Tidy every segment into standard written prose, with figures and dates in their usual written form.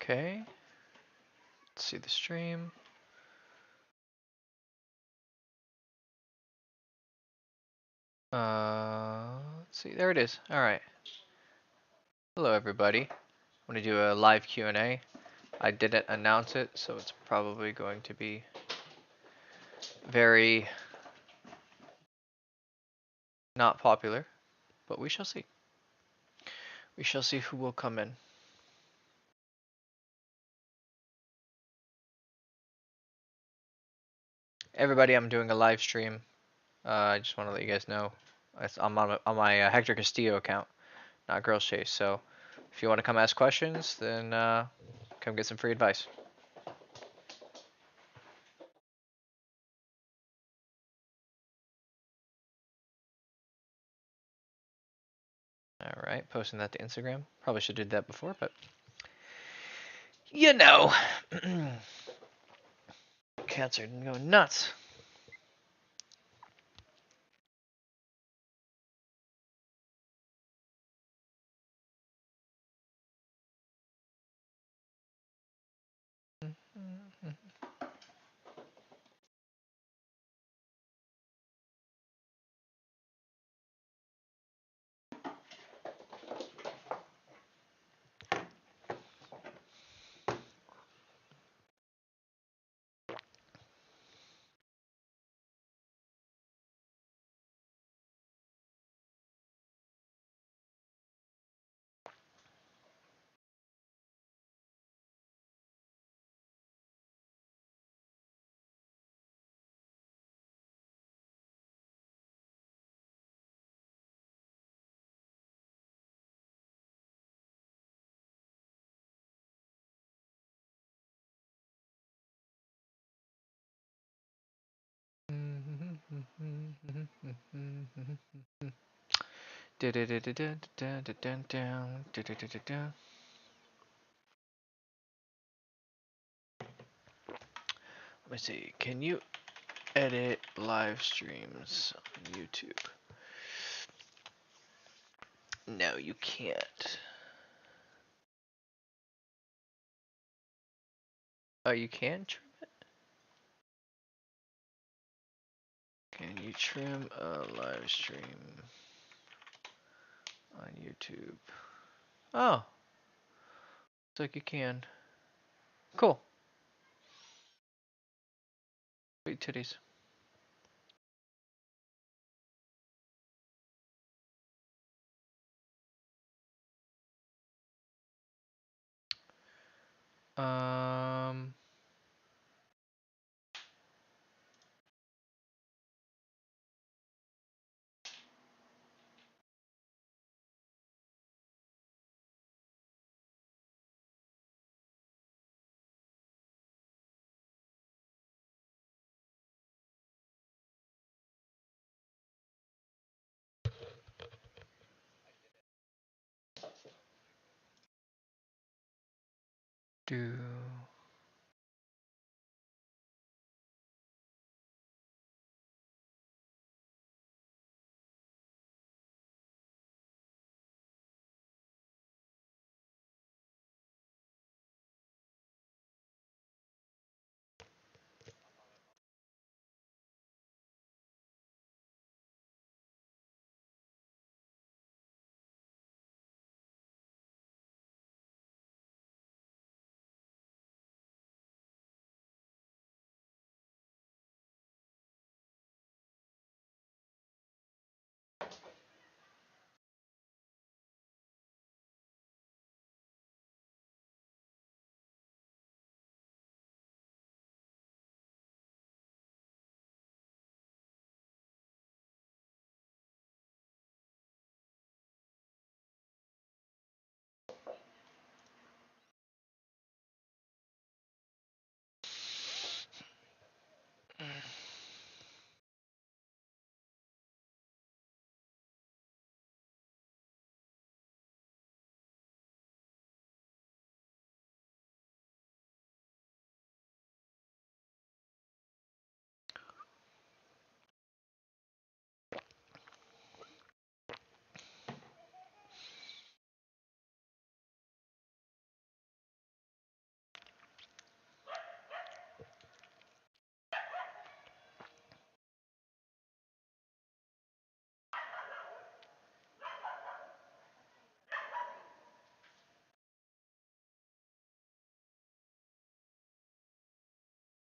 Okay. Let's see the stream. Let's see. There it is. All right. Hello, everybody. I'm gonna do a live Q&A. I didn't announce it, so it's probably going to be very not popular, but we shall see. We shall see who will come in. Everybody, I'm doing a live stream. I just want to let you guys know. I'm on my Hector Castillo account, not Girls Chase. So if you want to come ask questions, then come get some free advice. All right, posting that to Instagram. Probably should have did that before, but you know, cats are going nuts. Let me see. Can you edit live streams on YouTube? No, you can't. Oh, you can trim it? Can you trim a live stream on YouTube? Oh, looks like you can. Cool. Sweet titties. Um. Do.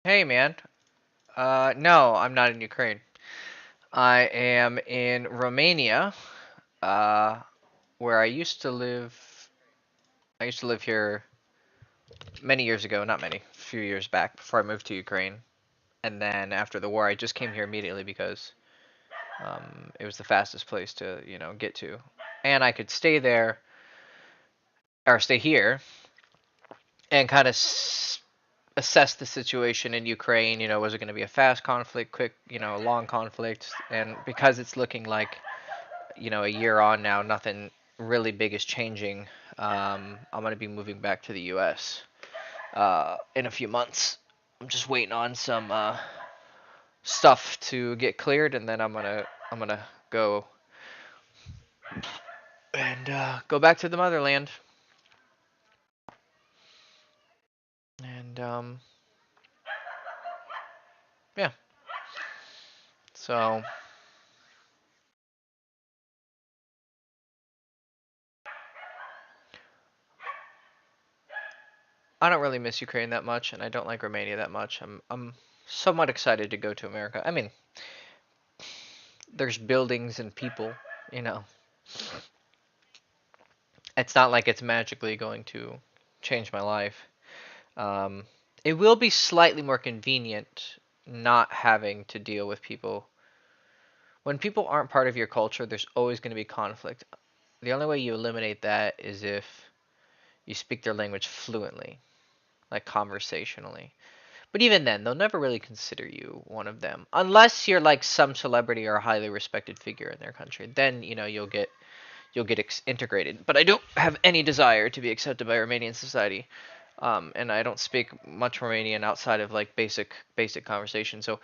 Hey, man. No, I'm not in Ukraine. I am in Romania, uh, where I used to live. I used to live here many years ago, not many, a few years back before I moved to Ukraine. And then after the war, I just came here immediately because it was the fastest place to, get to. And I could stay there or stay here and kind of assess the situation in Ukraine. Was it going to be a fast conflict, quick, a long conflict? And because it's looking like, a year on now, nothing really big is changing. I'm going to be moving back to the U.S. In a few months. I'm just waiting on some stuff to get cleared, and then I'm gonna go and go back to the motherland. And yeah, so I don't really miss Ukraine that much, and I don't like Romania that much. I'm somewhat excited to go to America. I mean, there's buildings and people, you know. It's not like it's magically going to change my life. Um, it will be slightly more convenient not having to deal with people. When people aren't part of your culture, there's always going to be conflict. The only way you eliminate that is if you speak their language fluently, like conversationally. But even then, they'll never really consider you one of them, unless you're like some celebrity or a highly respected figure in their country. Then you'll get integrated. But I don't have any desire to be accepted by Romanian society, and I don't speak much Romanian outside of like basic conversation. So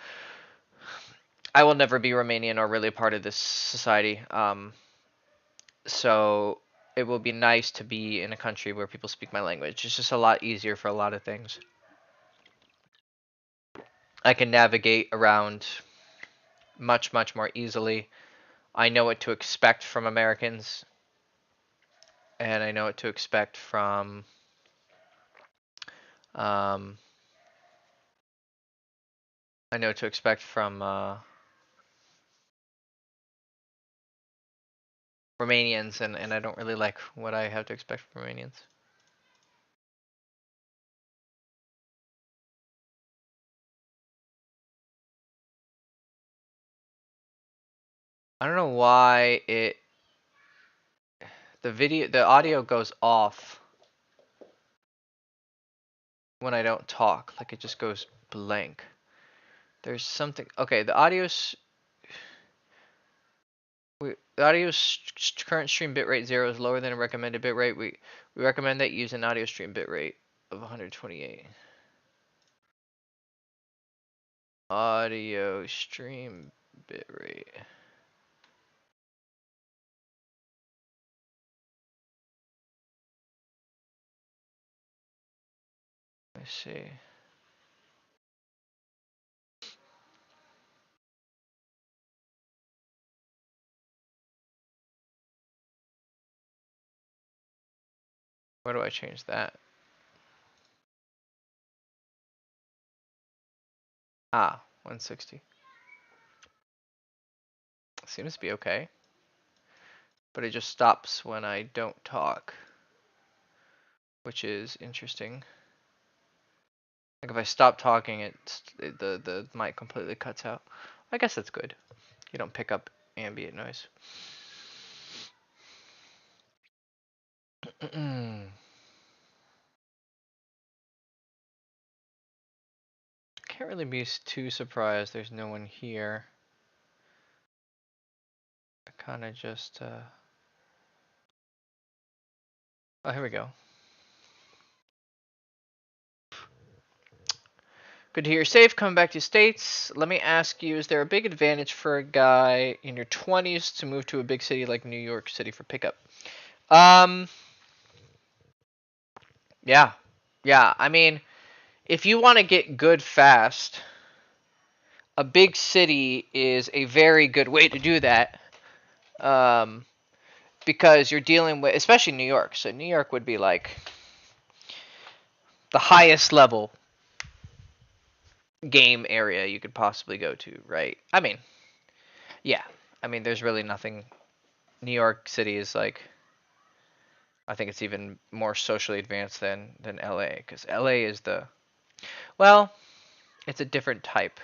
I will never be Romanian or really part of this society. So it will be nice to be in a country where people speak my language. It's just a lot easier for a lot of things. I can navigate around much more easily. I know what to expect from Americans, and I know what to expect from um, I know what to expect from Romanians, and I don't really like what I have to expect from Romanians. I don't know why the audio goes off when I don't talk. Like it just goes blank. There's something. Okay, the audio's current stream bitrate 0 is lower than a recommended bitrate. We recommend that you use an audio stream bitrate of 128. Audio stream bitrate. Let's see. Where do I change that? Ah, 160. Seems to be okay. But it just stops when I don't talk, which is interesting. Like if I stop talking, the mic completely cuts out. I guess that's good. You don't pick up ambient noise. Can't really be too surprised there's no one here. I kind of just oh, here we go. Good to hear you're safe. Coming back to the States. Let me ask you, is there a big advantage for a guy in your 20s to move to a big city like New York City for pickup? Um, yeah. Yeah, I mean, if you want to get good fast, a big city is a very good way to do that. Um, because you're dealing with, especially New York. So New York would be like the highest level. game area you could possibly go to, right? I mean, yeah. I mean, there's really nothing. New York City is like, I think it's even more socially advanced than LA, because LA is the, well, it's a different type.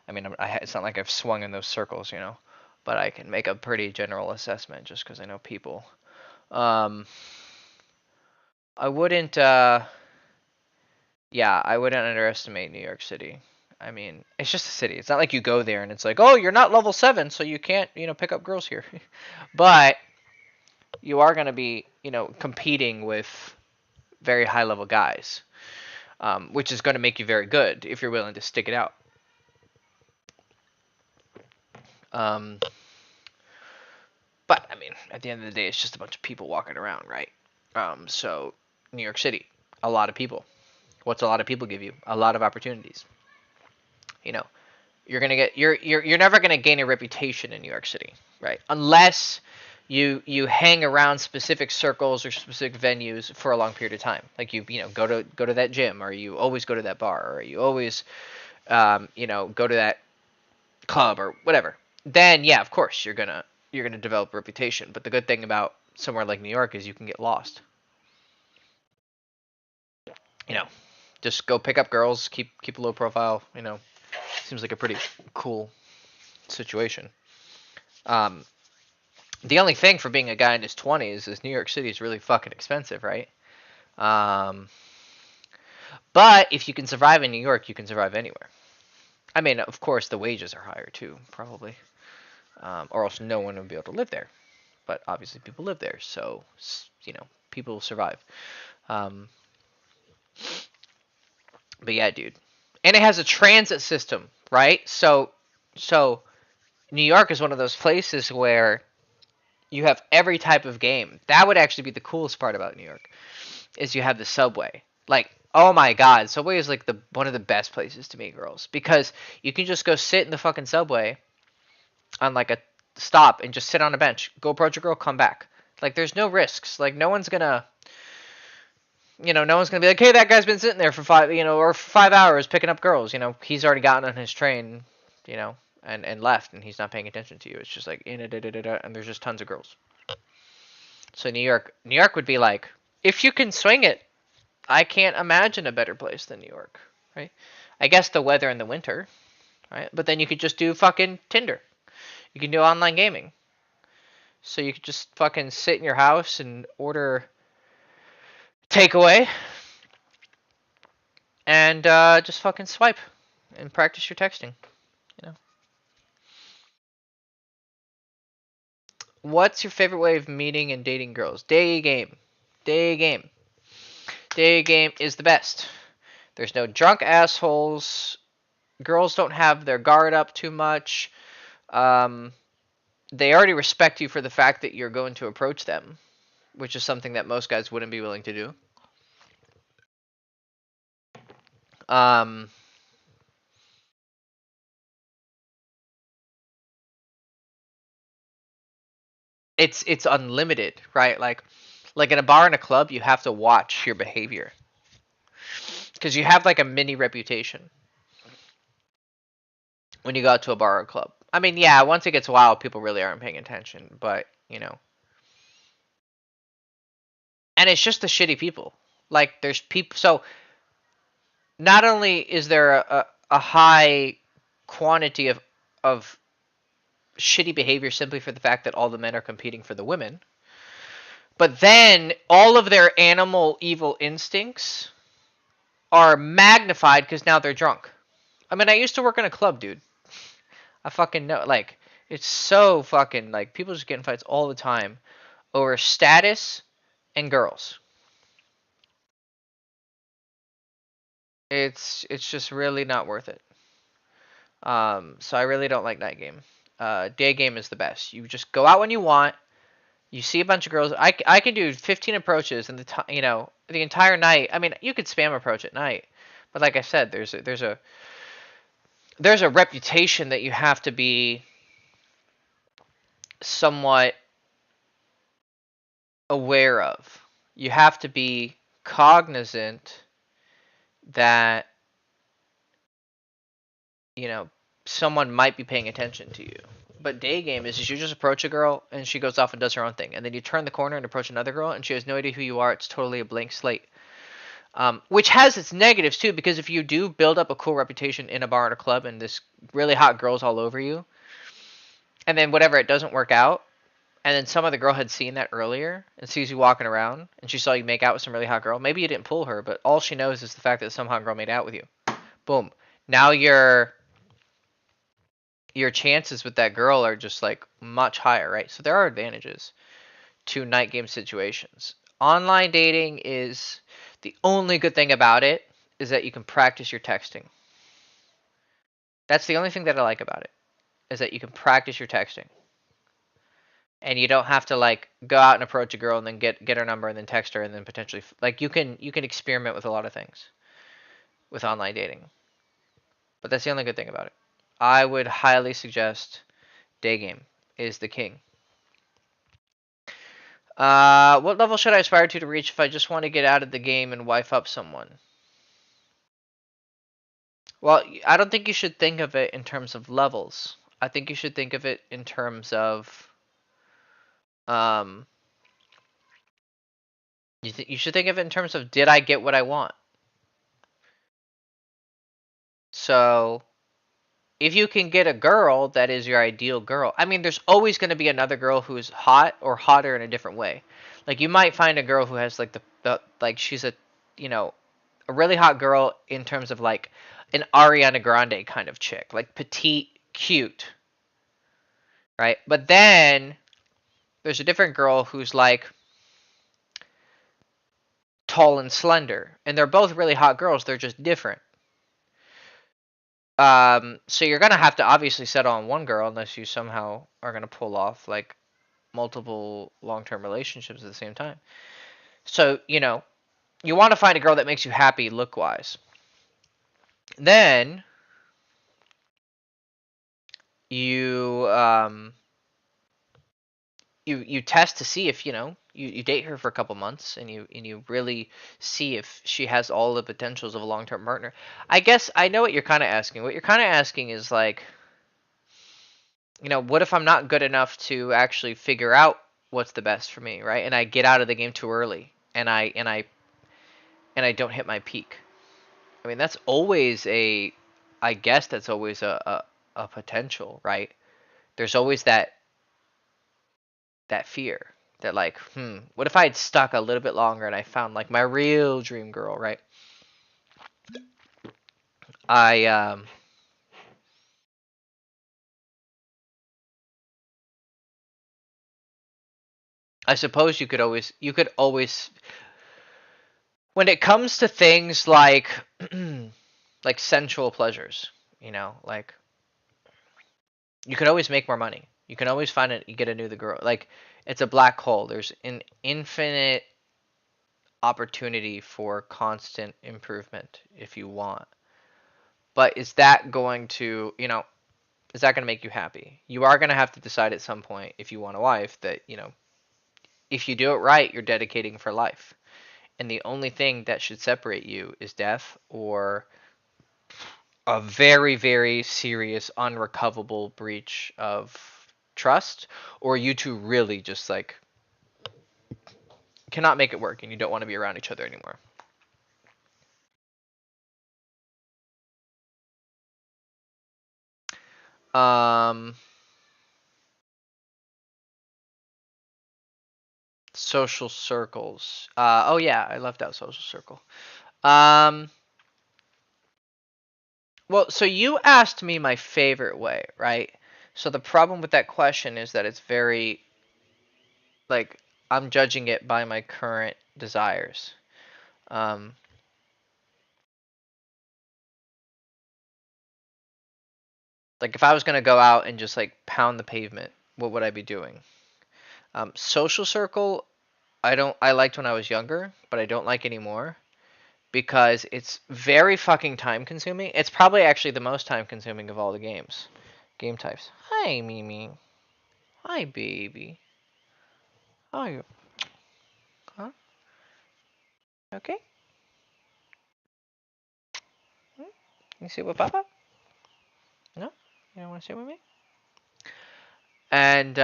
I mean, it's not like I've swung in those circles, you know, but I can make a pretty general assessment just because I know people. Um, I wouldn't, yeah, I wouldn't underestimate New York City. I mean, it's just a city. It's not like you go there and it's like, oh, you're not level 7, so you can't, pick up girls here. But you are going to be, competing with very high level guys, which is going to make you very good if you're willing to stick it out. Um, but I mean, at the end of the day, it's just a bunch of people walking around, right? So New York City, a lot of people. What's a lot of people give you? A lot of opportunities. You know, you're never gonna gain a reputation in New York City, right? Unless you hang around specific circles or specific venues for a long period of time. Like go to that gym, or you always go to that bar, or you always go to that club or whatever. Then yeah, of course you're gonna develop a reputation. But the good thing about somewhere like New York is you can get lost. You know, just go pick up girls, keep a low profile. Seems like a pretty cool situation. Um, the only thing for being a guy in his 20s is New York City is really fucking expensive, right? Um, but if you can survive in New York, you can survive anywhere. I mean, of course, the wages are higher too, probably, or else no one would be able to live there. But obviously, people live there, so people survive. Um, but yeah, dude, and it has a transit system, right? So New York is one of those places where you have every type of game. That would actually be the coolest part about New York, is you have the subway. Like, oh my god, subway is like the one of the best places to meet girls, because you can just go sit in the fucking subway on like a stop and just sit on a bench, go approach a girl, come back. Like, there's no risks. Like, no one's gonna be like, hey, that guy's been sitting there for 5 hours picking up girls. He's already gotten on his train, and left, and he's not paying attention to you. It's just like and there's just tons of girls. So New York would be like, if you can swing it, I can't imagine a better place than New York, right? I guess the weather in the winter, right? But then you could just do fucking Tinder. You can do online gaming. So you could just fucking sit in your house and order takeaway and just fucking swipe and practice your texting. You know. What's your favorite way of meeting and dating girls? Day game. Day game. Day game is the best. There's no drunk assholes. Girls don't have their guard up too much. Um, they already respect you for the fact that you're going to approach them, which is something that most guys wouldn't be willing to do. Um, it's unlimited, right? Like in a bar and a club, you have to watch your behavior because you have like a mini reputation when you go out to a bar or a club. I mean, yeah, once it gets wild, people really aren't paying attention, but and it's just the shitty people. Like there's people, so not only is there a high quantity of shitty behavior simply for the fact that all the men are competing for the women, but then all of their animal evil instincts are magnified because now they're drunk. I mean, I used to work in a club, dude. I fucking know. Like, it's so fucking, like, people just get in fights all the time over status and girls. It's just really not worth it. So I really don't like night game. Day game is the best. You just go out when you want. You see a bunch of girls. I can do 15 approaches in the entire night. I mean, you could spam approach at night, but like I said, there's a reputation that you have to be somewhat aware of. You have to be cognizant that you know, someone might be paying attention to you. But day game is you just approach a girl and she goes off and does her own thing, and then you turn the corner and approach another girl and she has no idea who you are. It's totally a blank slate. Which has its negatives too, because if you do build up a cool reputation in a bar or a club and this really hot girl's all over you, and then whatever, it doesn't work out, and then some other girl had seen that earlier and sees you walking around and she saw you make out with some really hot girl. Maybe you didn't pull her, but all she knows is the fact that some hot girl made out with you. Boom. Now your chances with that girl are just like much higher, right? So there are advantages to night game situations. Online dating is the only good thing about it is that you can practice your texting. That's the only thing that I like about it is that you can practice your texting. And you don't have to like go out and approach a girl and then get her number and then text her and then potentially like you can experiment with a lot of things with online dating. But that's the only good thing about it. I would highly suggest day game is the king. What level should I aspire to reach if I just want to get out of the game and wife up someone? Well, I don't think you should think of it in terms of levels. I think you should think of it in terms of um. You should think of it in terms of did I get what I want? So if you can get a girl that is your ideal girl, I mean, there's always going to be another girl who's hot or hotter in a different way. Like you might find a girl who has like the like she's a you know a really hot girl in terms of like an Ariana Grande kind of chick, like petite, cute, right? But then there's a different girl who's like tall and slender, and they're both really hot girls. They're just different. So you're gonna have to obviously settle on one girl unless you somehow are gonna pull off like multiple long-term relationships at the same time. So you want to find a girl that makes you happy look-wise. Then you you test to see if you date her for a couple months and you really see if she has all the potentials of a long-term partner. I guess I know what you're kind of asking. What you're kind of asking is like, what if I'm not good enough to actually figure out what's the best for me, right? And I get out of the game too early, and I don't hit my peak. I mean, that's always I guess that's always a potential, right? There's always that fear that like, what if I had stuck a little bit longer and I found like my real dream girl, right? I I suppose you could always when it comes to things like like sensual pleasures, like you could always make more money. You can always find it. You get a new the girl. Like it's a black hole. There's an infinite opportunity for constant improvement if you want. But is that going to, is that going to make you happy? You are going to have to decide at some point if you want a wife that, if you do it right, you're dedicating for life. And the only thing that should separate you is death or a very, very serious, unrecoverable breach of trust, or you two really just like cannot make it work and you don't want to be around each other anymore. Um, Social circles. Oh yeah, I left out social circle. Um, well, so you asked me my favorite way, right? So the problem with that question is that it's very like I'm judging it by my current desires. Um, like if I was gonna go out and just like pound the pavement, what would I be doing? Social circle, I liked when I was younger, but I don't like anymore because it's very fucking time consuming. It's probably actually the most time consuming of all the game types. Hi, Mimi. Hi, baby. How are you? Huh? Okay. Hmm? You see what, Papa? You know, want to sit with me? And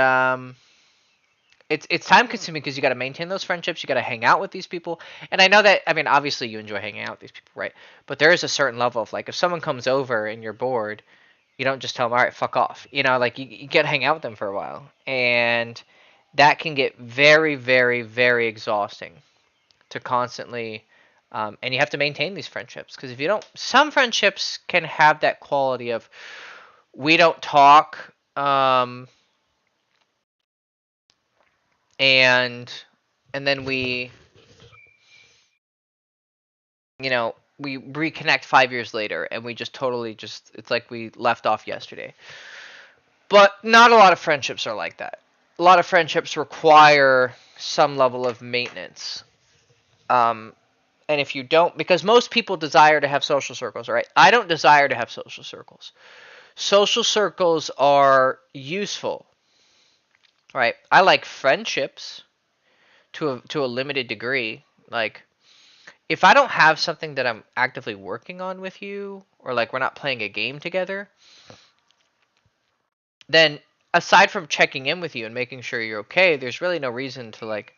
it's time consuming because you got to maintain those friendships. You got to hang out with these people. And I know that, I mean, obviously you enjoy hanging out with these people, right? But there is a certain level of like, if someone comes over and you're bored, you don't just tell them, all right, fuck off. You know, like you get to hang out with them for a while. And that can get very, very, very exhausting to constantly, and you have to maintain these friendships. Because if you don't, some friendships can have that quality of, we don't talk, and then we, you know, we reconnect 5 years later and we just totally just, it's like we left off yesterday. But not a lot of friendships are like that. A lot of friendships require some level of maintenance. And if you don't, because most people desire to have social circles, right? I don't desire to have social circles. Social circles are useful, right? I like friendships to a limited degree. Like, if I don't have something that I'm actively working on with you, or like we're not playing a game together, then aside from checking in with you and making sure you're okay, there's really no reason to like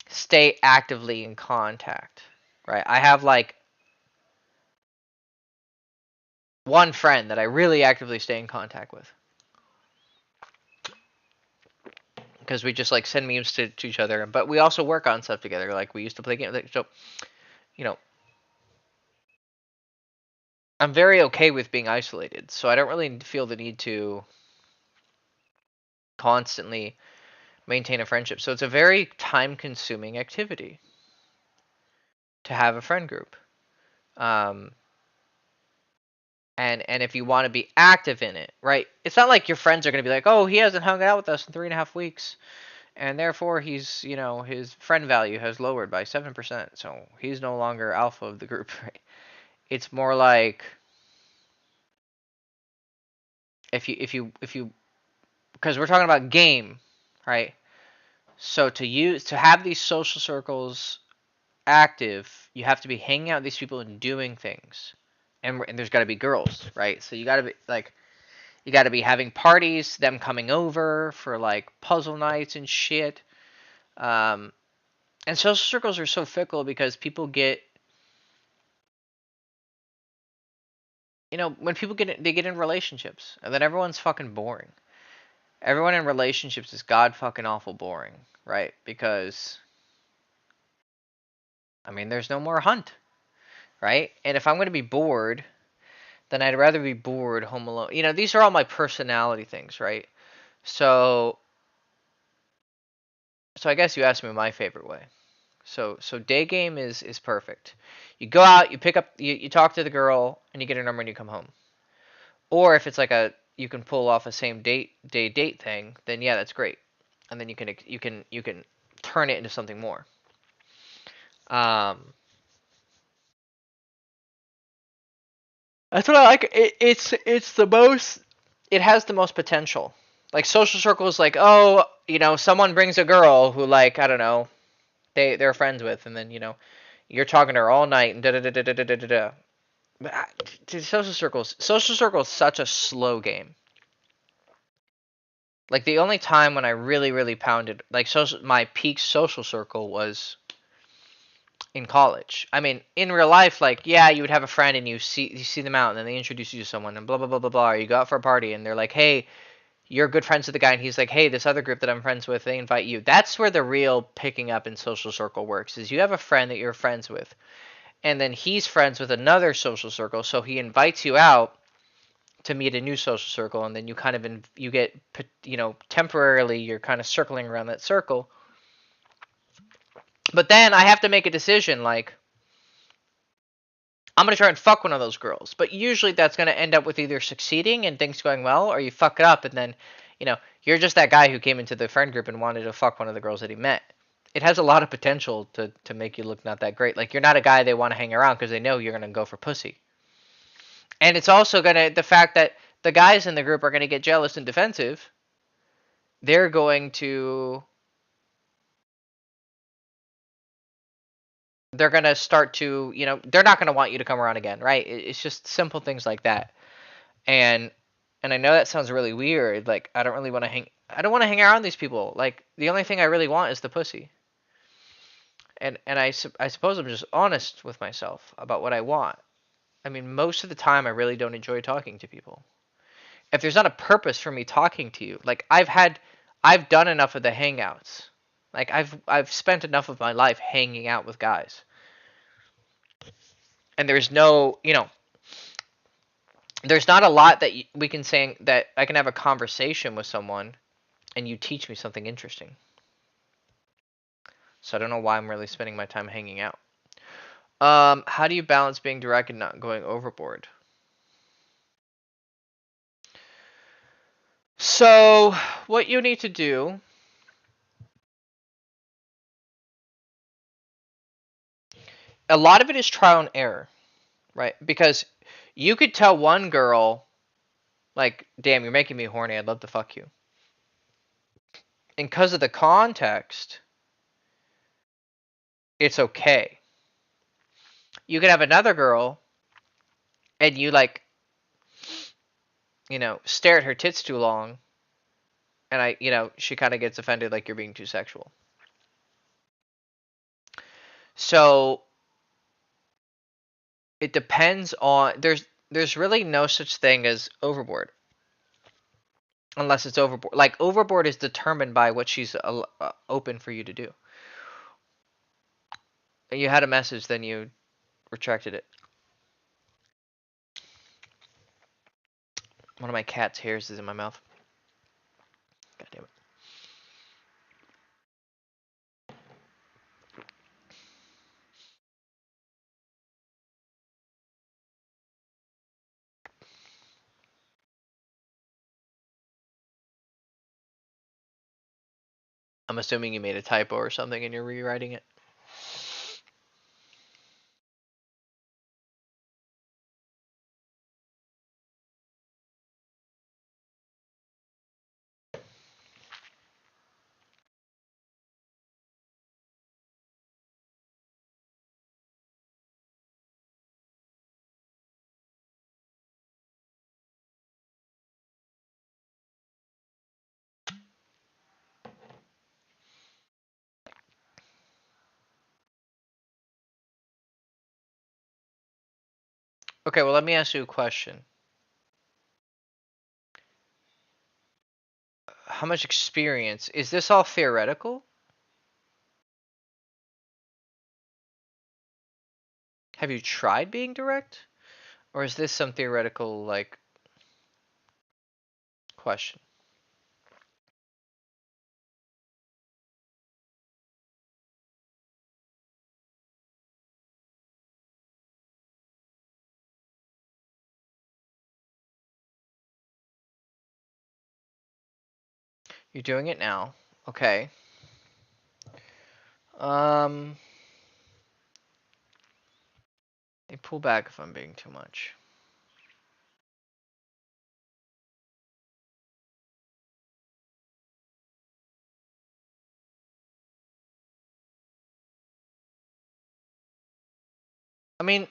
stay actively in contact, right? I have like one friend that I really actively stay in contact with because we just like send memes to each other, but we also work on stuff together. Like we used to play games. So, you know, I'm very okay with being isolated, so I don't really feel the need to constantly maintain a friendship. So it's a very time-consuming activity to have a friend group. Um, and if you want to be active in it, right? It's not like your friends are going to be like, oh, he hasn't hung out with us in 3.5 weeks, and therefore he's, you know, his friend value has lowered by 7%, so he's no longer alpha of the group, right? It's more like if you because we're talking about game, right? So to have these social circles active, you have to be hanging out with these people and doing things. And there's got to be girls, right? So you got to be like, you got to be having parties, them coming over for like puzzle nights and shit. Um, and social circles are so fickle because people get, you know, when people they get in relationships, and then everyone's fucking boring. Everyone in relationships is god fucking awful boring, right? Because I mean, there's no more hunt, right? And if I'm going to be bored, then I'd rather be bored home alone. You know, these are all my personality things, right? So I guess you asked me my favorite way. So day game is perfect. You go out, you pick up, you talk to the girl, and you get her number, and you come home. Or if it's like a you can pull off a same date thing, then yeah, that's great. And then you can turn it into something more. Um, that's what I like. It's the most. It has the most potential. Like social circles, like, oh, you know, someone brings a girl who, like, I don't know, they're friends with, and then, you know, you're talking to her all night and da da da da da da da da. But social circles, such a slow game. Like the only time when I really really pounded like social, my peak social circle was in college. I mean, in real life, like, yeah, you would have a friend and you see them out, and then they introduce you to someone, and blah blah blah blah blah. Or you go out for a party, and they're like, hey, you're good friends with the guy, and he's like, hey, this other group that I'm friends with, they invite you. That's where the real picking up in social circle works. Is you have a friend that you're friends with, and then he's friends with another social circle, so he invites you out to meet a new social circle, and then you kind of you get, you know, temporarily you're kind of circling around that circle. But then I have to make a decision, like, I'm gonna try and fuck one of those girls. But usually that's gonna end up with either succeeding and things going well, or you fuck it up and then, you know, you're just that guy who came into the friend group and wanted to fuck one of the girls that he met. It has a lot of potential to make you look not that great. Like, you're not a guy they want to hang around because they know you're gonna go for pussy. And it's also gonna, the fact that the guys in the group are gonna get jealous and defensive. They're going to they're gonna start to, you know, they're not gonna want you to come around again, right? It's just simple things like that. And And I know that sounds really weird. Like, I don't really want to hang. I don't want to hang around these people. Like, the only thing I really want is the pussy. And I suppose I'm just honest with myself about what I want. I mean, most of the time, I really don't enjoy talking to people. If there's not a purpose for me talking to you, like I've done enough of the hangouts. Like I've spent enough of my life hanging out with guys. And there's no, there's not a lot that we can say that I can have a conversation with someone and you teach me something interesting. So I don't know why I'm really spending my time hanging out. How do you balance being direct and not going overboard? So, what you need to do, a lot of it is trial and error, right? Because you could tell one girl, like, damn, you're making me horny, I'd love to fuck you. And because of the context, it's okay. You could have another girl, and you, like, stare at her tits too long, and she kind of gets offended, like, you're being too sexual. So, it depends on, there's really no such thing as overboard. Unless it's overboard. Like, overboard is determined by what she's open for you to do. You had a message, then you retracted it. One of my cat's hairs is in my mouth. God damn it. I'm assuming you made a typo or something and you're rewriting it. Okay, well, let me ask you a question. How much experience? Is this all theoretical? Have you tried being direct? Or is this some theoretical, like, question? You're doing it now. Okay. Um, I pull back if I'm being too much. I mean,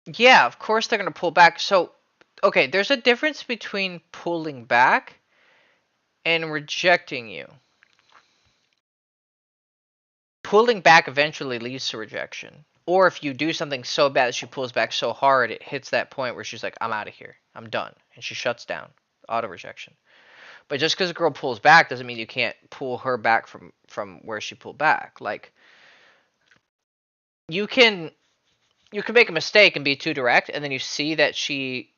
yeah, of course they're gonna pull back. So, okay, there's a difference between pulling back and rejecting you. Pulling back eventually leads to rejection. Or if you do something so bad that she pulls back so hard, it hits that point where she's like, I'm out of here. I'm done. And she shuts down. Auto rejection. But just because a girl pulls back doesn't mean you can't pull her back from where she pulled back. Like, you can make a mistake and be too direct, and then you see that she,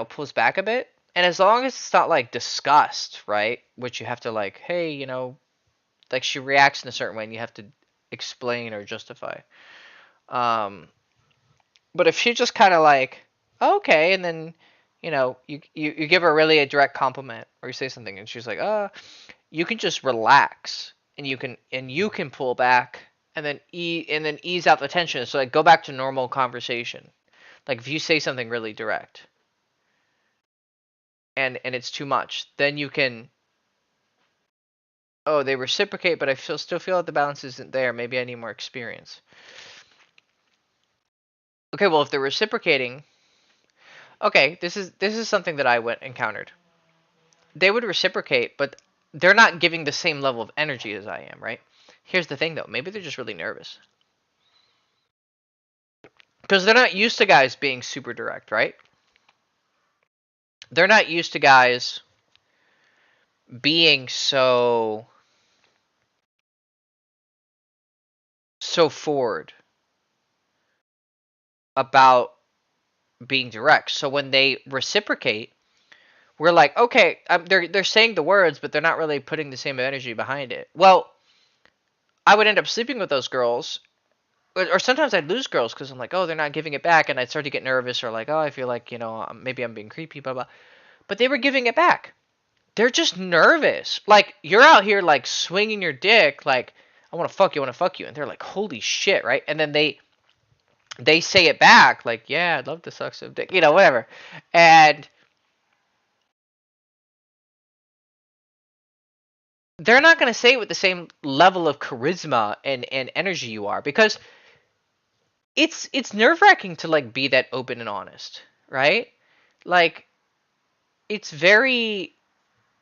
pulls back a bit. And as long as it's not like disgust, right? Which you have to like, hey, like she reacts in a certain way and you have to explain or justify. Um, but if she just kind of like, oh, okay, and then, you give her really a direct compliment or you say something and she's like, you can just relax and you can pull back and then ease out the tension. So like go back to normal conversation. Like if you say something really direct and it's too much, then you can, oh, they reciprocate, but I still feel that the balance isn't there. Maybe I need more experience. Okay, well, if they're reciprocating, okay, this is something that I went encountered. They would reciprocate, but they're not giving the same level of energy as I am, right? Here's the thing, though. Maybe they're just really nervous because they're not used to guys being super direct, right? They're not used to guys being so forward about being direct. So when they reciprocate, we're like, okay, they're saying the words, but they're not really putting the same energy behind it. Well, I would end up sleeping with those girls, or sometimes I'd lose girls because I'm like, oh, they're not giving it back, and I'd start to get nervous, or like, oh, I feel like maybe I'm being creepy, blah blah. But they were giving it back. They're just nervous. Like you're out here like swinging your dick, like I want to fuck you, and they're like, holy shit, right? And then they say it back, like, yeah, I'd love to suck some dick, whatever, and they're not going to say it with the same level of charisma and energy you are because it's nerve-wracking to like be that open and honest, right? Like it's very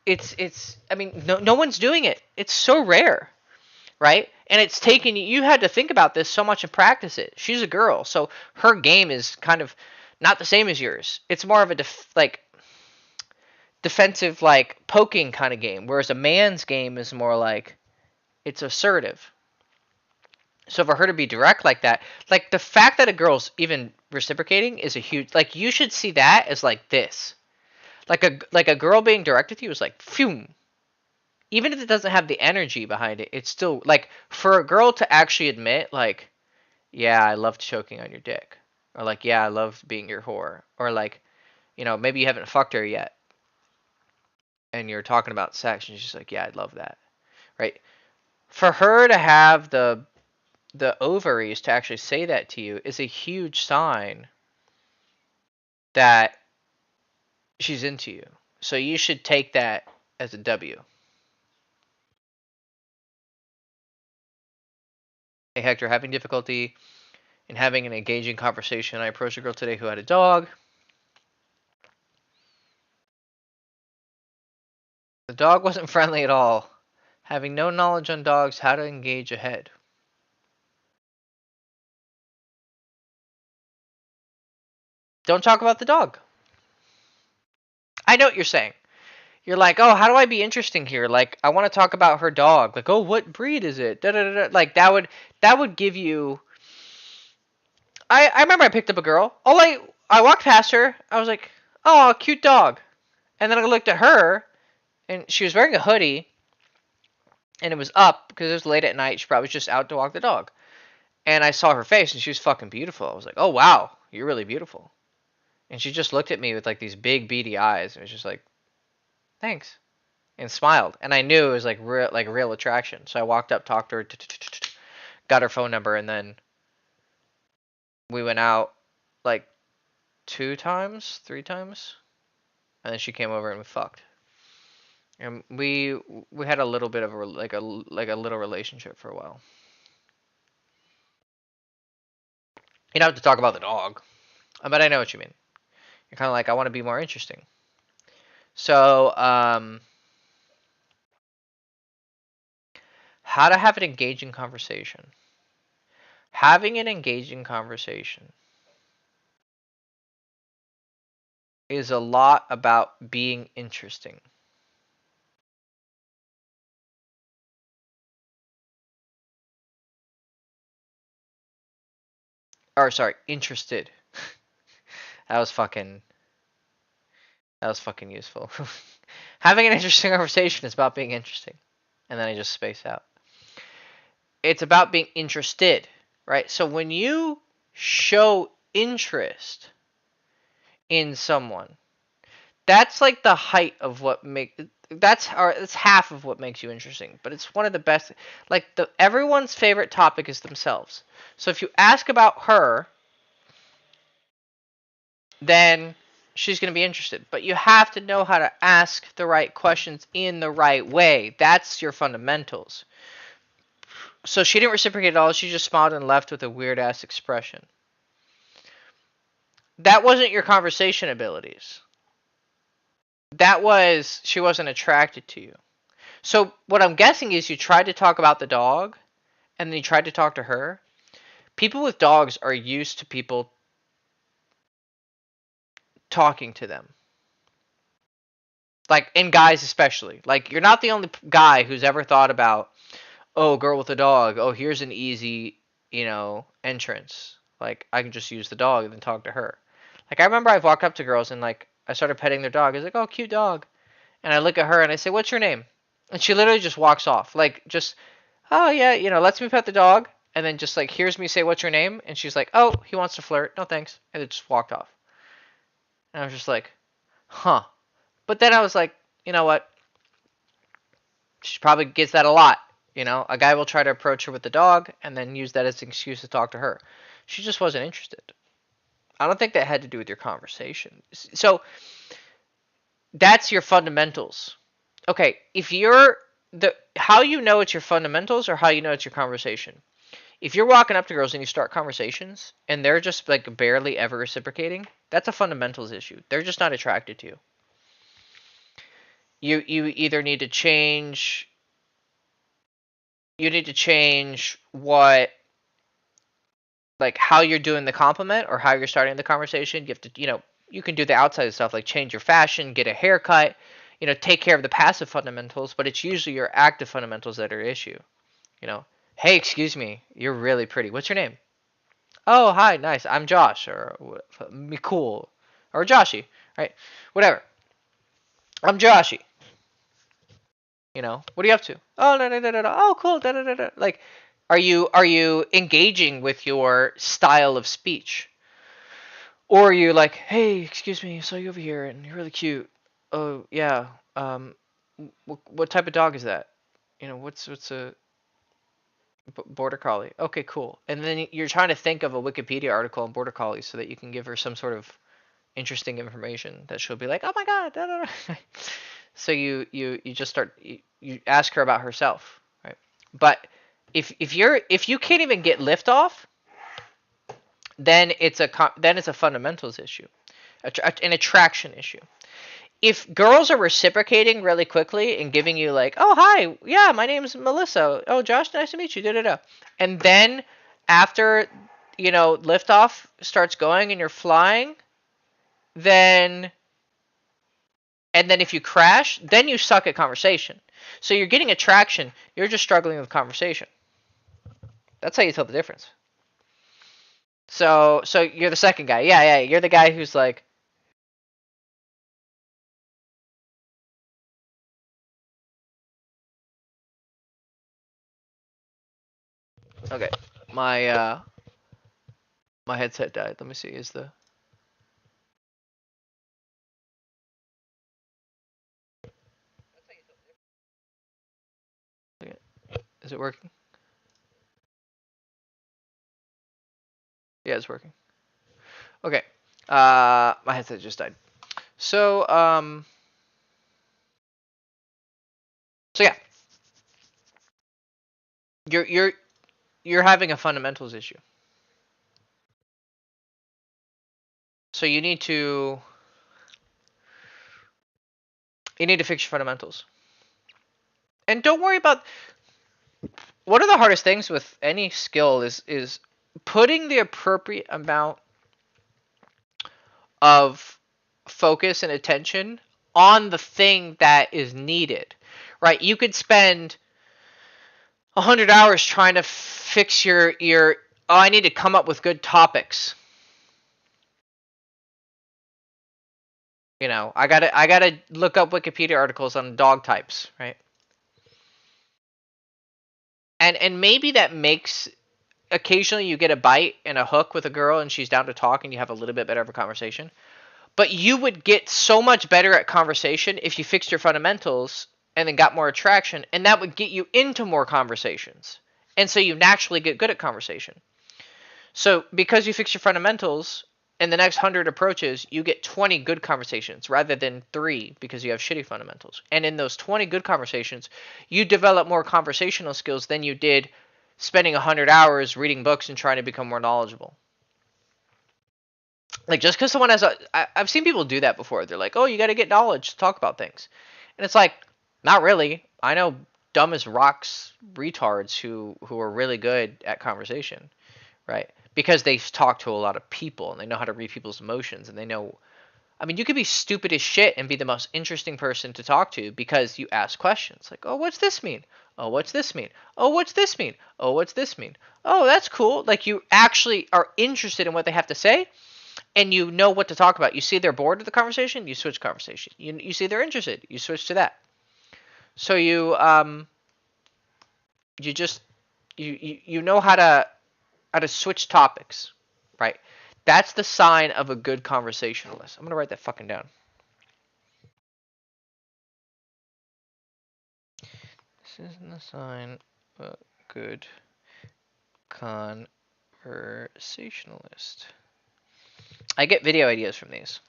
it's I mean no one's doing it. It's so rare, right? And it's taken you had to think about this so much and practice it. She's a girl, so her game is kind of not the same as yours. It's more of a defensive like poking kind of game, whereas a man's game is more like it's assertive. So for her to be direct like that, like the fact that a girl's even reciprocating is a huge like you should see that as like this. Like a girl being direct with you is like phew. Even if it doesn't have the energy behind it, it's still like for a girl to actually admit like, yeah, I loved choking on your dick. Or like, yeah, I loved being your whore. Or like, maybe you haven't fucked her yet and you're talking about sex and she's like, yeah, I'd love that. Right? For her to have the ovaries to actually say that to you is a huge sign that she's into you. So you should take that as a W. Hey Hector, having difficulty in having an engaging conversation. I approached a girl today who had a dog. The dog wasn't friendly at all. Having no knowledge on dogs, how to engage ahead. Don't talk about the dog. I know what you're saying. You're like, oh, how do I be interesting here? Like, I want to talk about her dog. Like, oh, what breed is it? Da, da, da, da. Like that would give you. I remember I picked up a girl. Oh, I walked past her. I was like, oh, cute dog. And then I looked at her, and she was wearing a hoodie, and it was up because it was late at night. She probably was just out to walk the dog. And I saw her face, and she was fucking beautiful. I was like, oh wow, you're really beautiful. And she just looked at me with like these big beady eyes, and was just like, thanks, and smiled. And I knew it was like real attraction. So I walked up, talked to her, got her phone number, and then we went out like 2 times, 3 times, and then she came over and we fucked. And we had a little bit of a little relationship for a while. You don't have to talk about the dog, but I know what you mean. You're kind of like, I want to be more interesting. So, how to have an engaging conversation. Having an engaging conversation is a lot about being interesting. Or sorry, interested. That was fucking useful. Having an interesting conversation is about being interesting. And then I just space out. It's about being interested, right? So when you show interest in someone, that's like the height of what it's half of what makes you interesting, but it's one of the best. Like everyone's favorite topic is themselves. So if you ask about her, then she's going to be interested. But you have to know how to ask the right questions in the right way. That's your fundamentals. So she didn't reciprocate at all. She just smiled and left with a weird ass expression. That wasn't your conversation abilities. That was she wasn't attracted to you. So what I'm guessing is you tried to talk about the dog, and then you tried to talk to her. People with dogs are used to people talking to them. Like, and guys especially. Like, you're not the only guy who's ever thought about, oh, girl with a dog. Oh, here's an easy, entrance. Like, I can just use the dog and then talk to her. Like, I remember I've walked up to girls and, like, I started petting their dog. I was like, oh, cute dog. And I look at her and I say, what's your name? And she literally just walks off. Like, just, oh, yeah, lets me pet the dog. And then just, like, hears me say, what's your name? And she's like, oh, he wants to flirt. No, thanks. And it just walked off. And I was just like, huh. But then I was like, you know what? She probably gets that a lot. A guy will try to approach her with the dog and then use that as an excuse to talk to her. She just wasn't interested. I don't think that had to do with your conversation. So that's your fundamentals. Okay, if you're how you know it's your fundamentals or how you know it's your conversation. If you're walking up to girls and you start conversations and they're just like barely ever reciprocating, that's a fundamentals issue. They're just not attracted to you. You either need to change what, like, how you're doing the compliment or how you're starting the conversation. You have to, you can do the outside stuff like change your fashion, get a haircut, take care of the passive fundamentals, but it's usually your active fundamentals that are issue. Hey, excuse me, you're really pretty. What's your name? Oh, hi, nice. I'm Josh, or cool, or Joshy, right? Whatever. I'm Joshy. What are you up to? Oh, no, no, no, no, no. Oh, cool. Da, da, da, da. Like, are you engaging with your style of speech? Or are you like, hey, excuse me, I saw you over here and you're really cute. Oh, yeah. What type of dog is that? What's a border collie? Okay, cool. And then you're trying to think of a Wikipedia article on border collies so that you can give her some sort of interesting information that she'll be like, oh my god. Da, da, da. So you just start you ask her about herself, right? But if you can't even get lift off, then it's a fundamentals issue, an attraction issue. If girls are reciprocating really quickly and giving you like, oh hi, yeah, my name's Melissa. Oh Josh, nice to meet you. Da da da. And then after liftoff starts going and you're flying, then and then if you crash, then you suck at conversation. So you're getting attraction, you're just struggling with conversation. That's how you tell the difference. So you're the second guy. Yeah, you're the guy who's like, okay, my headset died. Let me see. Is it working? Yeah, it's working. Okay. My headset just died. So yeah. You're having a fundamentals issue. So you need to fix your fundamentals. And don't worry about one of the hardest things with any skill is putting the appropriate amount of focus and attention on the thing that is needed, right? You could spend 100 hours trying to fix your oh, I need to come up with good topics. I gotta look up Wikipedia articles on dog types, right? And maybe that makes occasionally you get a bite and a hook with a girl and she's down to talk and you have a little bit better of a conversation. But you would get so much better at conversation if you fixed your fundamentals and then got more attraction, and that would get you into more conversations. And so you naturally get good at conversation. So because you fix your fundamentals, in the next 100 approaches, you get 20 good conversations rather than 3 because you have shitty fundamentals. And in those 20 good conversations, you develop more conversational skills than you did spending 100 hours reading books and trying to become more knowledgeable. Like, just because someone has I've seen people do that before. They're like, oh, you got to get knowledge to talk about things. And it's like, not really. I know dumb as rocks retards who are really good at conversation, right? Because they talk to a lot of people and they know how to read people's emotions and they know. I mean, you could be stupid as shit and be the most interesting person to talk to because you ask questions like, oh, what's this mean? Oh, what's this mean? Oh, what's this mean? Oh, what's this mean? Oh, that's cool. Like, you actually are interested in what they have to say and you know what to talk about. You see they're bored of the conversation, you switch conversation. You see they're interested, you switch to that. So you just you know how to switch topics, right? That's the sign of a good conversationalist. I'm gonna write that fucking down. This isn't the sign of a good conversationalist. I get video ideas from these.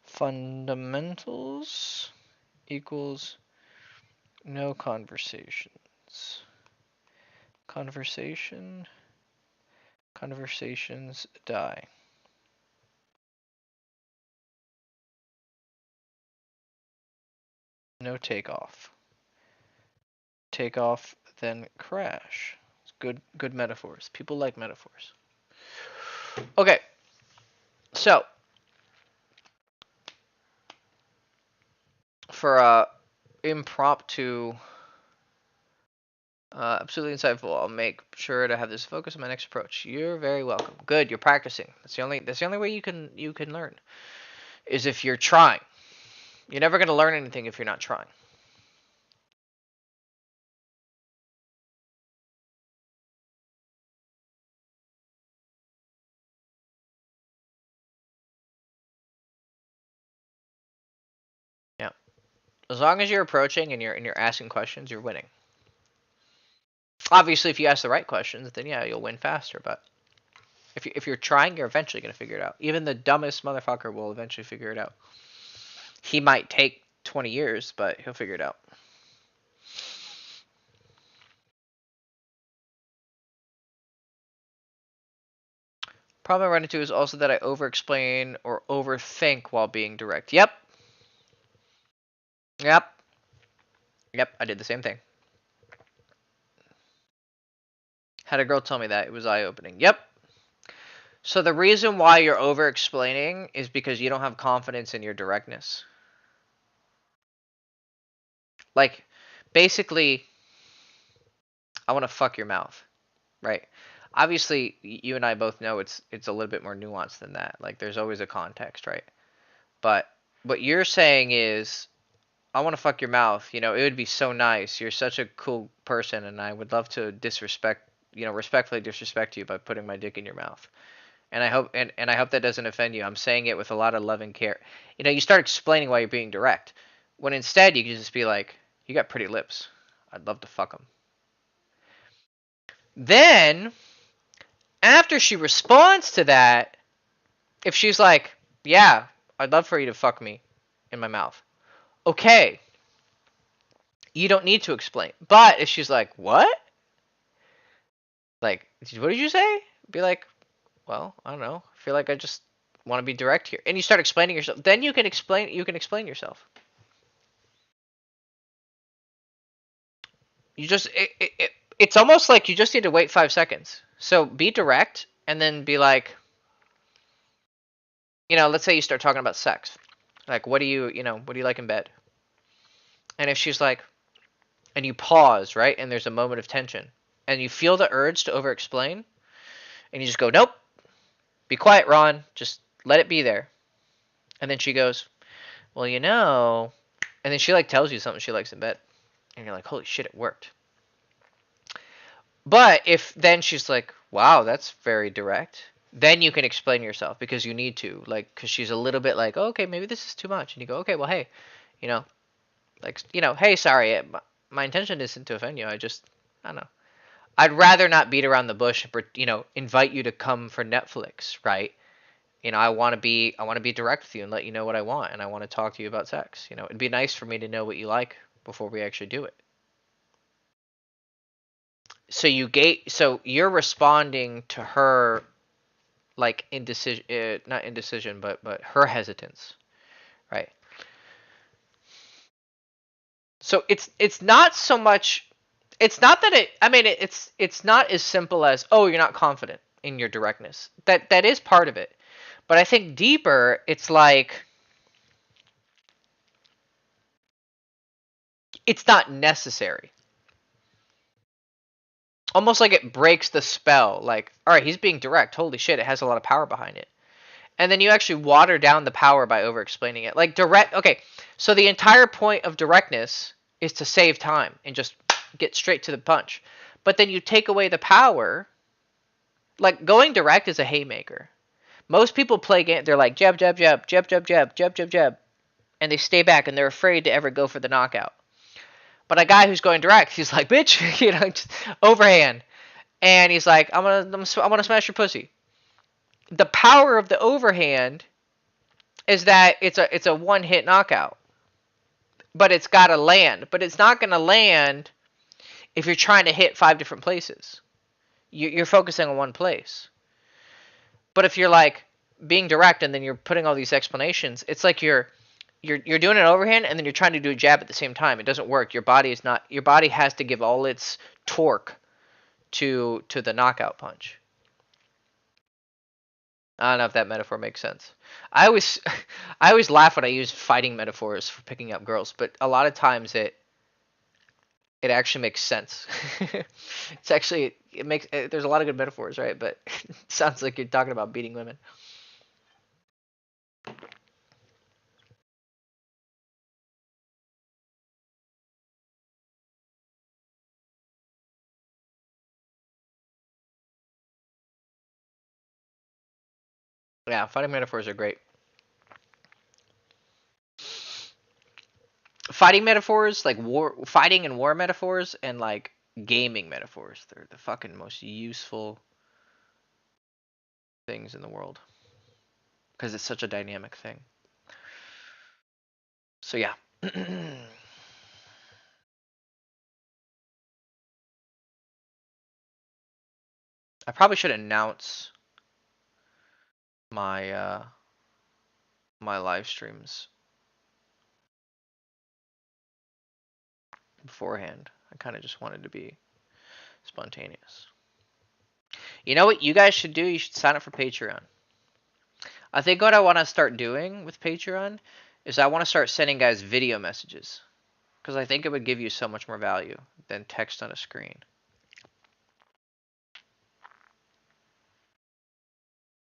Fundamentals equals no conversations. Conversations die. No takeoff. Takeoff, then crash. It's good metaphors. People like metaphors. Okay, so for impromptu, absolutely insightful, I'll make sure to have this focus on my next approach. You're very welcome. Good, you're practicing. That's the only way you can learn is if you're trying. You're never gonna learn anything if you're not trying. Yeah. As long as you're approaching and you're asking questions, you're winning. Obviously, if you ask the right questions, then yeah, you'll win faster. But if you're trying, you're eventually gonna figure it out. Even the dumbest motherfucker will eventually figure it out. He might take 20 years, but he'll figure it out. Problem I run into is also that I over-explain or overthink while being direct. Yep. Yep. Yep. I did the same thing. Had a girl tell me that. It was eye-opening. Yep. So the reason why you're over-explaining is because you don't have confidence in your directness. Like, basically, I want to fuck your mouth, right? Obviously, you and I both know it's a little bit more nuanced than that. Like, there's always a context, right? But what you're saying is, I want to fuck your mouth. You know, it would be so nice. You're such a cool person, and I would love to respectfully disrespect you by putting my dick in your mouth. And I hope that doesn't offend you. I'm saying it with a lot of love and care. You know, you start explaining why you're being direct, when instead you could just be like, "You got pretty lips. I'd love to fuck them." Then, after she responds to that, if she's like, "Yeah, I'd love for you to fuck me in my mouth," okay, you don't need to explain. But if she's like, "What? Like, what did you say?" Be like, "Well, I don't know. I feel like I just want to be direct here." And you start explaining yourself. Then you can explain. You can explain yourself. It's almost like you just need to wait 5 seconds. So be direct, and then be like, let's say you start talking about sex. Like, what do you like in bed? And if she's like, and you pause, right? And there's a moment of tension, and you feel the urge to over-explain, and you just go, "Nope, be quiet, Ron. Just let it be there." And then she goes, "Well, and then she like tells you something she likes in bed, and you're like, "Holy shit, it worked." But if then she's like, "Wow, that's very direct," then you can explain yourself because you need to, like, because she's a little bit like, "Oh, okay, maybe this is too much," and you go, "Okay, well, hey, you know, hey, sorry, my intention isn't to offend you. I don't know." I'd rather not beat around the bush and invite you to come for Netflix, right? I want to be direct with you and let you know what I want, and I want to talk to you about sex. It'd be nice for me to know what you like before we actually do it. So you're responding to her like indecision, not indecision, but her hesitance, right? So it's not so much. It's not that it. I mean, it's not as simple as, oh, you're not confident in your directness. That is part of it, but I think deeper, it's like it's not necessary. Almost like it breaks the spell. Like, all right, he's being direct. Holy shit, it has a lot of power behind it. And then you actually water down the power by over explaining it. Like direct. Okay, so the entire point of directness is to save time and just get straight to the punch. But then you take away the power. Like going direct is a haymaker. Most people play game. They're like jab, jab, jab, jab, jab, jab, jab, jab, jab, and they stay back and they're afraid to ever go for the knockout. But a guy who's going direct, he's like, bitch, just overhand, and he's like, I'm gonna smash your pussy. The power of the overhand is that it's a one hit knockout, but it's got to land. But it's not gonna land if you're trying to hit 5 different places. You're focusing on one place. But if you're like being direct and then you're putting all these explanations, it's like you're doing an overhand and then you're trying to do a jab at the same time. It doesn't work. Your body has to give all its torque to the knockout punch. I don't know if that metaphor makes sense. I always I always laugh when I use fighting metaphors for picking up girls, but a lot of times it actually makes sense. It's actually it makes there's a lot of good metaphors, right? But it sounds like you're talking about beating women. Yeah, fighting metaphors are great. Fighting metaphors, like fighting and war metaphors, and like gaming metaphors. They're the fucking most useful things in the world because it's such a dynamic thing. So yeah. I probably should announce my my live streams beforehand. I kind of just wanted to be spontaneous. You know what you guys should do? You should sign up for Patreon. I think what I want to start doing with Patreon is I want to start sending guys video messages because I think it would give you so much more value than text on a screen.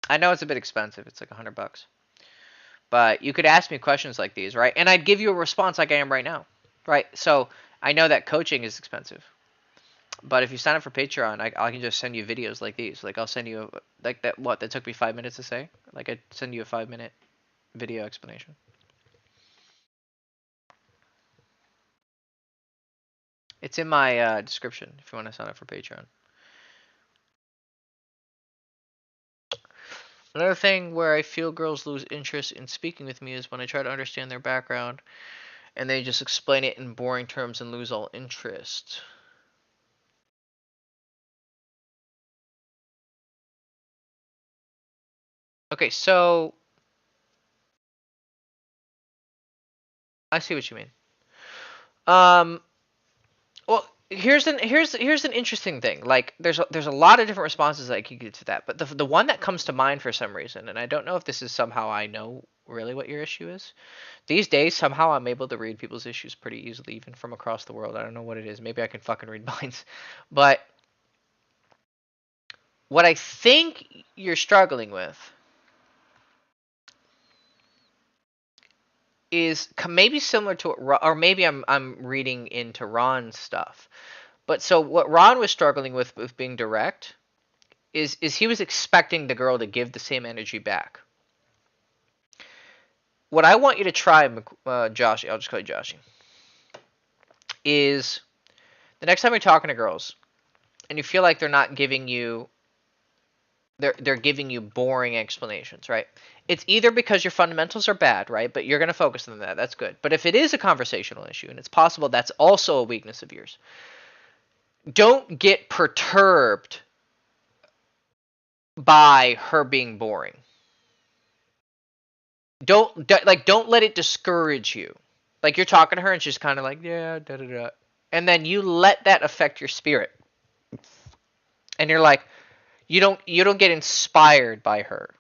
I know it's a bit expensive. It's like $100. But you could ask me questions like these, right? And I'd give you a response like I am right now, right? So I know that coaching is expensive. But if you sign up for Patreon, I can just send you videos like these. Like I'll send you like that. What that took me 5 minutes to say. Like I'd send you a 5 minute video explanation. It's in my description if you want to sign up for Patreon. Another thing where I feel girls lose interest in speaking with me is when I try to understand their background and they just explain it in boring terms and lose all interest. Okay, so I see what you mean. Well, here's an interesting thing. Like, there's a lot of different responses that I could get to that, but the one that comes to mind for some reason, and I don't know if this is somehow I know really what your issue is. These days, somehow I'm able to read people's issues pretty easily, even from across the world. I don't know what it is. Maybe I can fucking read minds, but what I think you're struggling with is maybe similar to what, or maybe I'm reading into Ron's stuff. But so what Ron was struggling with being direct is he was expecting the girl to give the same energy back. What I want you to try, Josh, I'll just call you Joshy, is the next time you're talking to girls, and you feel like they're not giving you they're giving you boring explanations, right? It's either because your fundamentals are bad, right? But you're going to focus on that. That's good. But if it is a conversational issue, and it's possible that's also a weakness of yours, don't get perturbed by her being boring. Don't let it discourage you. Like you're talking to her and she's kind of like, yeah, da da da. And then you let that affect your spirit. And you're like, you don't get inspired by her.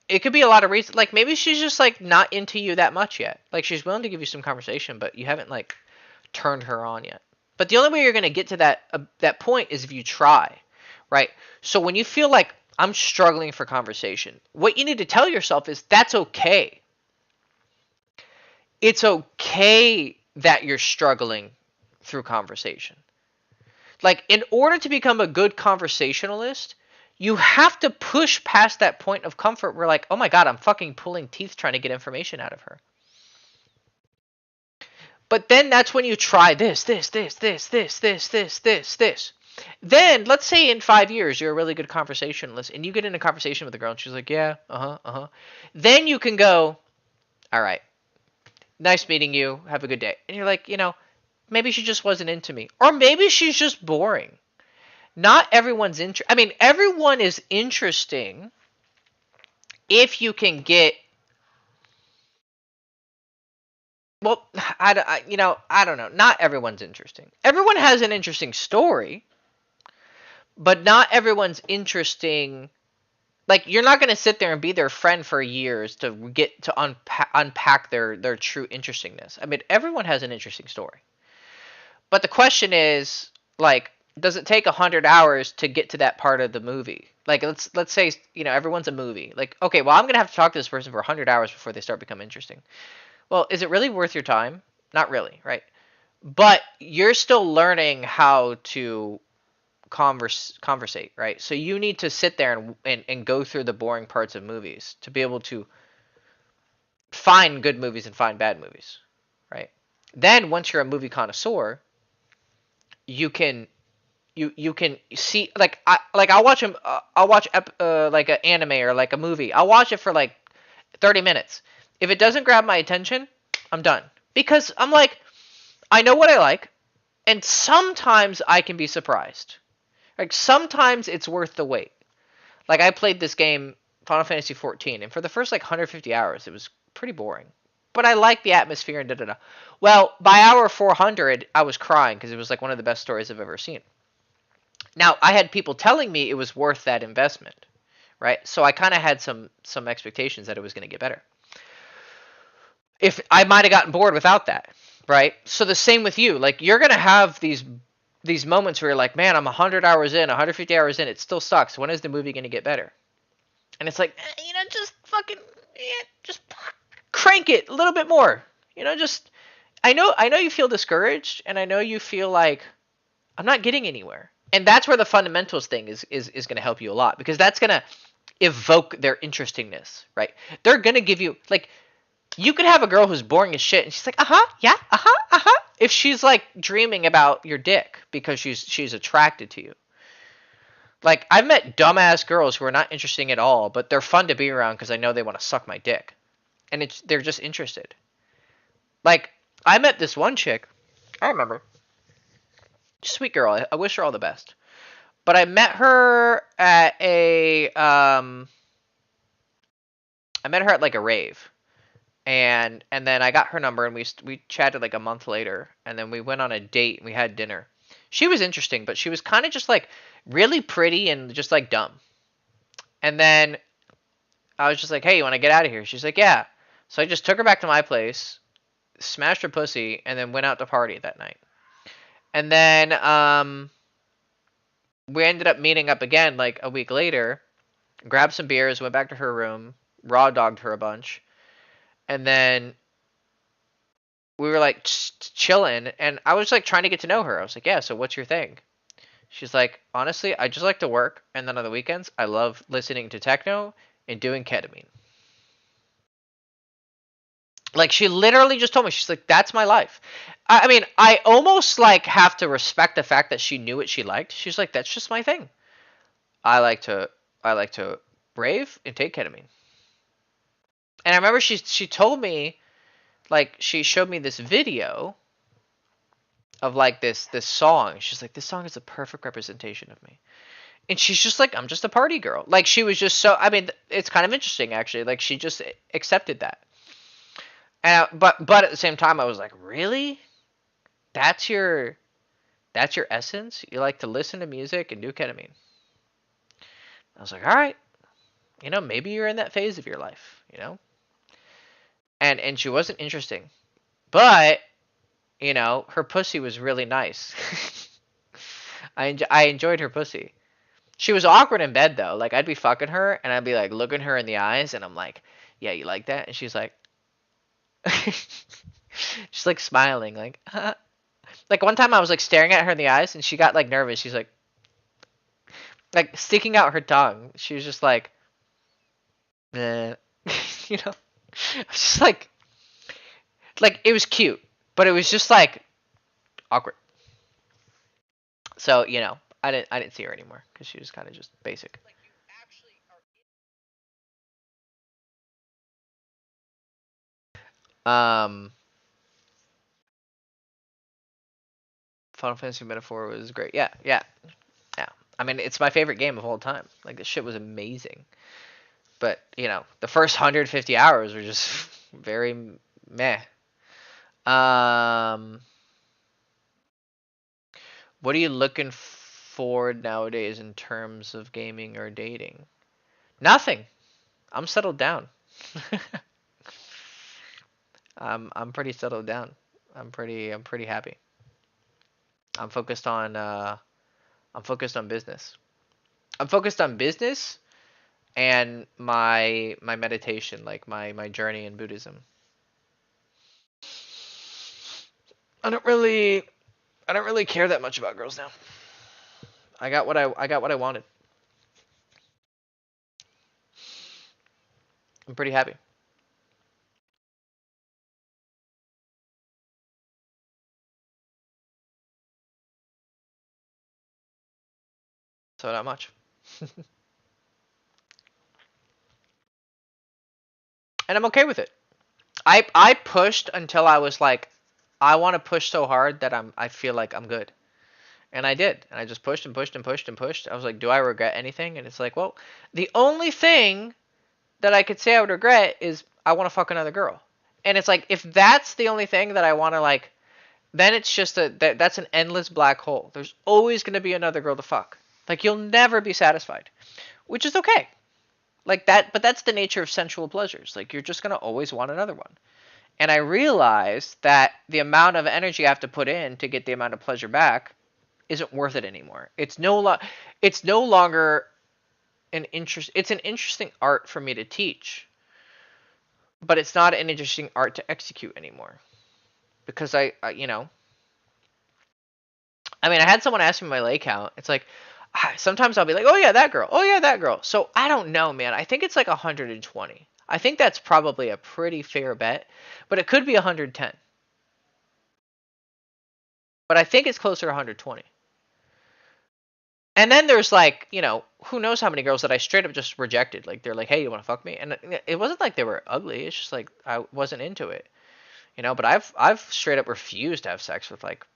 It could be a lot of reasons. Like maybe she's just like not into you that much yet. Like she's willing to give you some conversation, but you haven't like turned her on yet. But the only way you're gonna get to that point is if you try, right? So when you feel like I'm struggling for conversation, what you need to tell yourself is that's okay. It's okay that you're struggling through conversation. Like in order to become a good conversationalist, you have to push past that point of comfort where like, oh my god, I'm fucking pulling teeth trying to get information out of her. But then that's when you try this. Then let's say in 5 years you're a really good conversationalist and you get in a conversation with a girl and she's like, yeah, Then you can go, all right, nice meeting you, have a good day. And you're like, maybe she just wasn't into me, or maybe she's just boring. Not everyone's everyone is interesting if you can get. Well, I don't know. Not everyone's interesting. Everyone has an interesting story, but not everyone's interesting. Like you're not gonna sit there and be their friend for years to get to unpack their true interestingness. I mean, everyone has an interesting story, but the question is like, does it take 100 hours to get to that part of the movie? Like let's say everyone's a movie. Like okay, well I'm gonna have to talk to this person for 100 hours before they start becoming interesting. Well, is it really worth your time? Not really, right? But you're still learning how to conversate, right? So you need to sit there and go through the boring parts of movies to be able to find good movies and find bad movies, right? Then once you're a movie connoisseur, you can you can see I'll watch like an anime or like a movie. I'll watch it for like 30 minutes. If it doesn't grab my attention, I'm done. Because I'm like, I know what I like, and sometimes I can be surprised. Like sometimes it's worth the wait. Like I played this game, Final Fantasy 14, and for the first like 150 hours, it was pretty boring. But I liked the atmosphere and da da da. Well, by hour 400, I was crying because it was like one of the best stories I've ever seen. Now, I had people telling me it was worth that investment, right? So I kind of had some expectations that it was going to get better. If I might have gotten bored without that, right? So the same with you. Like you're going to have these moments where you're like, man, I'm 100 hours in, 150 hours in, it still sucks. When is the movie going to get better? And it's like, just fucking, just crank it a little bit more. Just, I know you feel discouraged, and I know you feel like I'm not getting anywhere. And that's where the fundamentals thing is going to help you a lot, because that's going to evoke their interestingness, right? They're going to give you, like, you could have a girl who's boring as shit, and she's like, yeah, if she's like dreaming about your dick because she's attracted to you. Like I've met dumbass girls who are not interesting at all, but they're fun to be around because I know they want to suck my dick, and they're just interested. Like I met this one chick, I remember, sweet girl. I wish her all the best. But I met her at like a rave. And then I got her number and we chatted like a month later, and then we went on a date and we had dinner. She was interesting, but she was kind of just like really pretty and just like dumb. And then I was just like, "Hey, you want to get out of here?" She's like, "Yeah." So I just took her back to my place, smashed her pussy, and then went out to party that night. And then we ended up meeting up again like a week later, grabbed some beers, went back to her room, raw dogged her a bunch. And then we were like chilling, and I was like trying to get to know her. I was like, yeah, so what's your thing? She's like, honestly, I just like to work, and then on the weekends, I love listening to techno and doing ketamine. Like she literally just told me, she's like, that's my life. I mean, I almost like have to respect the fact that she knew what she liked. She's like, that's just my thing. I like to I like to brave and take ketamine. And I remember she told me, like, she showed me this video of like this song. She's like, this song is a perfect representation of me. And she's just like, I'm just a party girl. Like she was just so, I mean, it's kind of interesting actually. Like she just accepted that. And but at the same time I was like, really? That's your that's your essence? You like to listen to music and do ketamine. I was like, all right, maybe you're in that phase of your life. And she wasn't interesting. But, her pussy was really nice. I enjoyed her pussy. She was awkward in bed though. Like I'd be fucking her and I'd be like looking her in the eyes and I'm like, "Yeah, you like that?" And she's like she's like smiling like like one time I was like staring at her in the eyes and she got like nervous. She's like sticking out her tongue. She was just like eh. you know. I was just like it was cute, but it was just like awkward. So, I didn't see her anymore cuz she was kind of just basic. Um Final Fantasy Metaphor was great. Yeah, yeah, yeah. I mean, it's my favorite game of all time. Like this shit was amazing. But the first 150 hours were just very meh. Um, what are you looking for nowadays in terms of gaming or dating? Nothing. I'm settled down. I'm pretty settled down. I'm pretty happy. I'm focused on I'm focused on business. I'm focused on business and my meditation, like my journey in Buddhism. I don't really I don't really care that much about girls now. I got what I wanted. I'm pretty happy. So not much. And I'm okay with it. I pushed until I was like, I want to push so hard that I feel like I'm good. And I did. And I just pushed and pushed and pushed and pushed. I was like, do I regret anything? And it's like, well, the only thing that I could say I would regret is I want to fuck another girl. And it's like, if that's the only thing that I want to like, then it's just that's an endless black hole. There's always going to be another girl to fuck. Like you'll never be satisfied, which is okay. Like that, but that's the nature of sensual pleasures. Like you're just going to always want another one. And I realized that the amount of energy I have to put in to get the amount of pleasure back isn't worth it anymore. It's no longer an interest. It's an interesting art for me to teach, but it's not an interesting art to execute anymore because I mean, I had someone ask me my lay count. It's like sometimes I'll be like, "Oh yeah, that girl. Oh yeah, that girl." So I don't know, man. I think it's like 120. I think that's probably a pretty fair bet, but it could be 110. But I think it's closer to 120. And then there's like, who knows how many girls that I straight up just rejected. Like they're like, "Hey, you want to fuck me?" And it wasn't like they were ugly. It's just like I wasn't into it. But I've straight up refused to have sex with like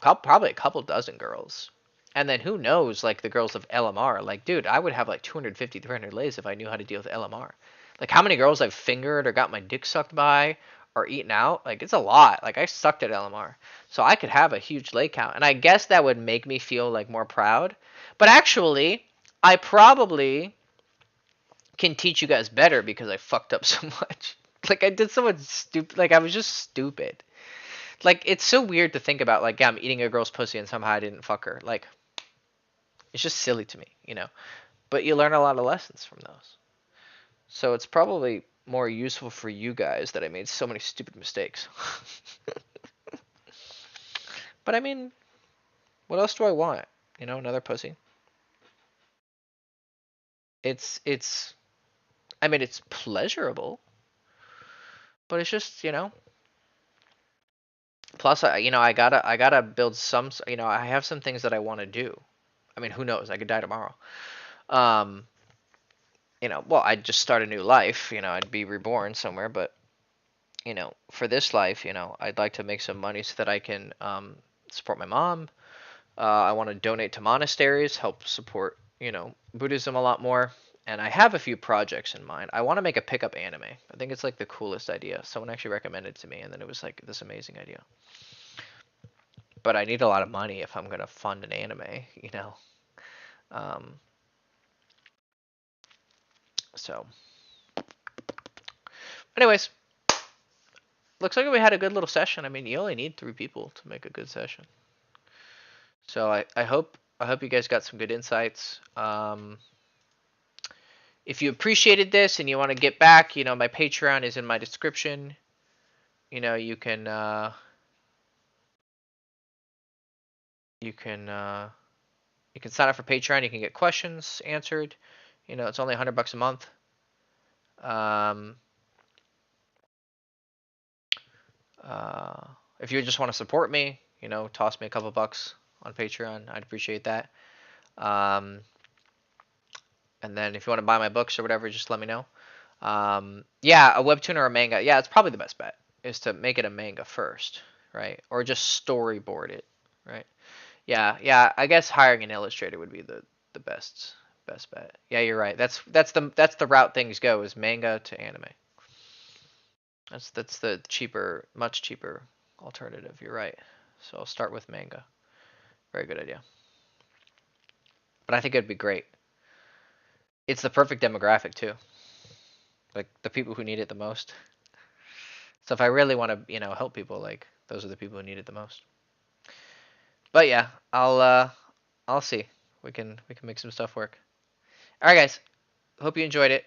probably a couple dozen girls. And then who knows, like the girls of LMR. Like, dude, I would have like 250, 300 lays if I knew how to deal with LMR. Like, how many girls I've fingered or got my dick sucked by or eaten out? Like, it's a lot. Like, I sucked at LMR. So I could have a huge lay count. And I guess that would make me feel like more proud. But actually, I probably can teach you guys better because I fucked up so much. Like, I did so much stupid. Like, I was just stupid. Like, it's so weird to think about. Like, yeah, I'm eating a girl's pussy and somehow I didn't fuck her. Like, it's just silly to me. But you learn a lot of lessons from those. So it's probably more useful for you guys that I made so many stupid mistakes. But I mean, what else do I want? Another pussy. It's I mean, it's pleasurable. But it's just, plus I gotta build some, I have some things that I want to do. I mean, who knows? I could die tomorrow. Um, well, I'd just start a new life. I'd be reborn somewhere. But for this life, I'd like to make some money so that I can support my mom. I want to donate to monasteries, help support, Buddhism a lot more. And I have a few projects in mind. I want to make a pickup anime. I think it's like the coolest idea. Someone actually recommended it to me, and then it was like this amazing idea. But I need a lot of money if I'm gonna fund an anime. Um, so, anyways, looks like we had a good little session. I mean, you only need 3 people to make a good session. So I hope you guys got some good insights. If you appreciated this and you want to get back, my Patreon is in my description. You can you can you can sign up for Patreon. You can get questions answered. It's only $100 a month. Um, if you just want to support me, toss me a couple bucks on Patreon. I'd appreciate that. Um, and then if you want to buy my books or whatever, just let me know. Yeah, a webtoon or a manga. Yeah, it's probably the best bet is to make it a manga first, right? Or just storyboard it, right? Yeah. I guess hiring an illustrator would be the best bet. Yeah, you're right. That's the route things go is manga to anime. That's the cheaper, much cheaper alternative. You're right. So I'll start with manga. Very good idea. But I think it'd be great. It's the perfect demographic too. Like the people who need it the most. So if I really want to, help people, like those are the people who need it the most. But yeah, I'll see. We can make some stuff work. All right, guys. Hope you enjoyed it.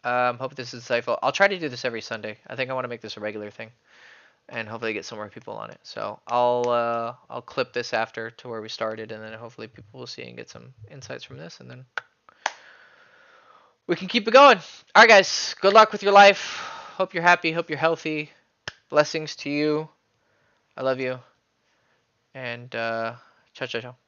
Hope this is insightful. I'll try to do this every Sunday. I think I want to make this a regular thing, and hopefully get some more people on it. So I'll clip this after to where we started, and then hopefully people will see and get some insights from this, and then we can keep it going. All right, guys. Good luck with your life. Hope you're happy. Hope you're healthy. Blessings to you. I love you. And ciao, ciao, ciao.